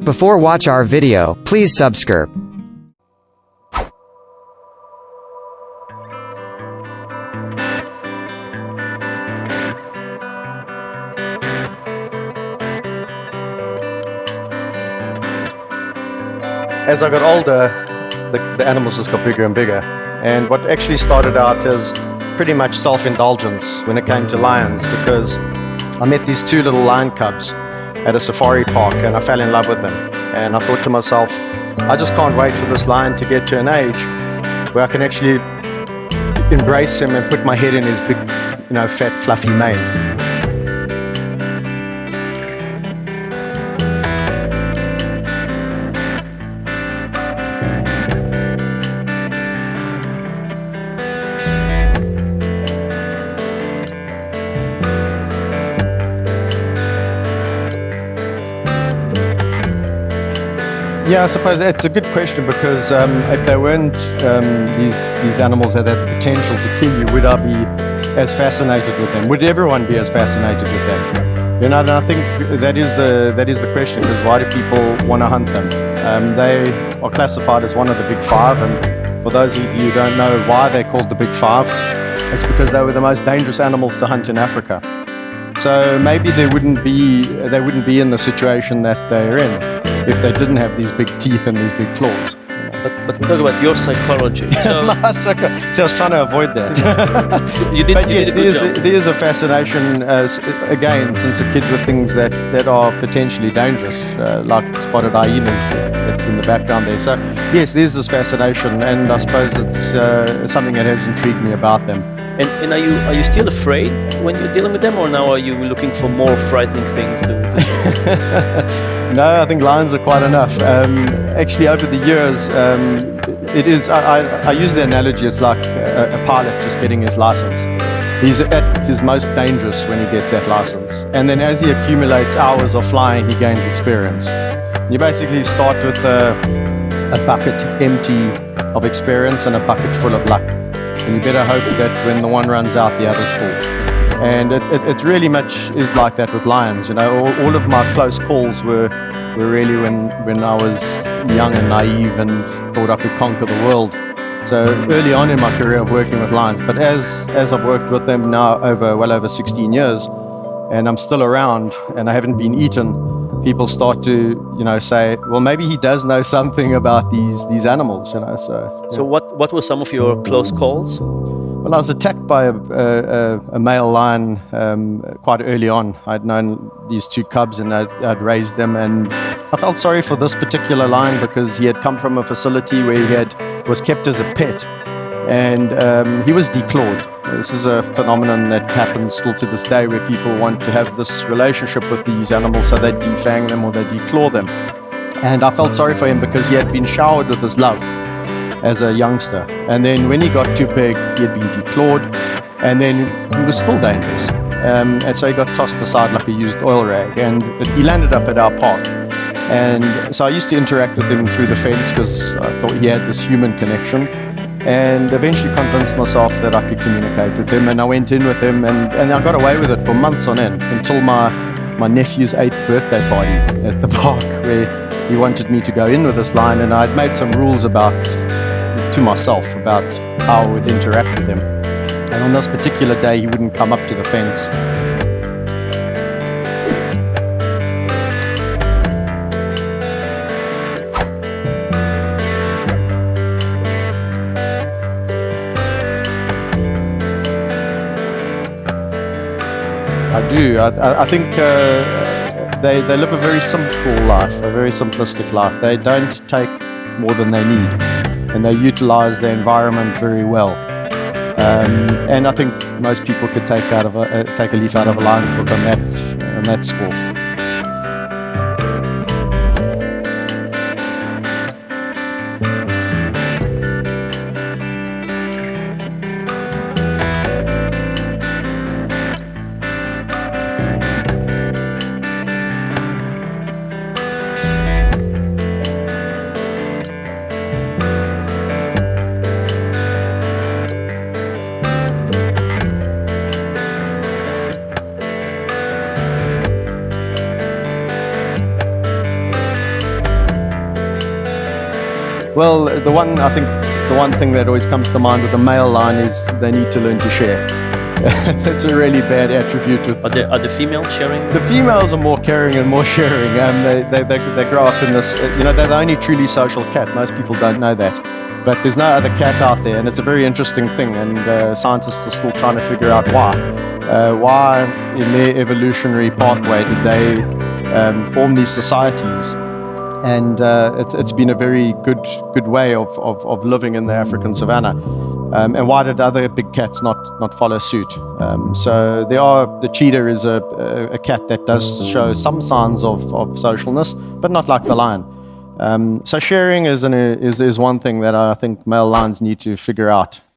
Before watch our video, please subscribe. As I got older, the animals just got bigger and bigger. And what actually started out as pretty much self-indulgence when it came to lions, because I met these two little lion cubs at a safari park and I fell in love with them. And I thought to myself, I just can't wait for this lion to get to an age where I can actually embrace him and put my head in his big, fat, fluffy mane. Yeah, I suppose it's a good question, because if there weren't these animals that had the potential to kill you, would I be as fascinated with them? Would everyone be as fascinated with them? And I think that is the question, because why do people want to hunt them? They are classified as one of the big five, and for those of you who don't know why they're called the big five, it's because they were the most dangerous animals to hunt in Africa. So maybe they wouldn't be in the situation that they're in if they didn't have these big teeth and these big claws. But we talk about your psychology. So So I was trying to avoid that. But yes, there is a fascination, again, since a kid, with things that are potentially dangerous, like spotted hyenas that's in the background there. So yes, there's this fascination, and I suppose it's something that has intrigued me about them. And are you still afraid when you're dealing with them, or now are you looking for more frightening things to No, I think lions are quite enough. Actually, over the years, it is. I use the analogy. It's like a pilot just getting his license. He's at his most dangerous when he gets that license, and then as he accumulates hours of flying, he gains experience. You basically start with a bucket empty of experience and a bucket full of luck. And you better hope that when the one runs out, the other's full. And it really much is like that with lions. All of my close calls were really when I was young and naive and thought I could conquer the world. So early on in my career of working with lions, but as I've worked with them now well over 16 years, and I'm still around and I haven't been eaten, people start to say, well, maybe he does know something about these animals. So what were some of your close calls? Well, I was attacked by a male lion quite early on. I'd known these two cubs and I'd raised them, and I felt sorry for this particular lion because he had come from a facility where he was kept as a pet, and he was declawed. This is a phenomenon that happens still to this day, where people want to have this relationship with these animals, so they defang them or they declaw them. And I felt sorry for him because he had been showered with this love as a youngster, and then when he got too big, he had been declawed, and then he was still dangerous, and so he got tossed aside like a used oil rag, and he landed up at our park. And so I used to interact with him through the fence because I thought he had this human connection, and eventually convinced myself that I could communicate with him, and I went in with him, and I got away with it for months on end, until my nephew's 8th birthday party at the park, where he wanted me to go in with this lion, and I'd made some rules to myself about how I would interact with him. And on this particular day, he wouldn't come up to the fence. I do. I think they live a very simple life, a very simplistic life. They don't take more than they need, and they utilize their environment very well. And I think most people could take a leaf out of a lion's book on that score. Well, the one thing that always comes to mind with the male lion is they need to learn to share. That's a really bad attribute. Are the females sharing? The females are more caring and more sharing. They grow up in this, they're the only truly social cat. Most people don't know that. But there's no other cat out there, and it's a very interesting thing, and scientists are still trying to figure out why. Why in their evolutionary pathway did they form these societies? And it's been a very good way of living in the African savannah. And why did other big cats not follow suit? So the cheetah is a cat that does show some signs of socialness, but not like the lion. So sharing is one thing that I think male lions need to figure out.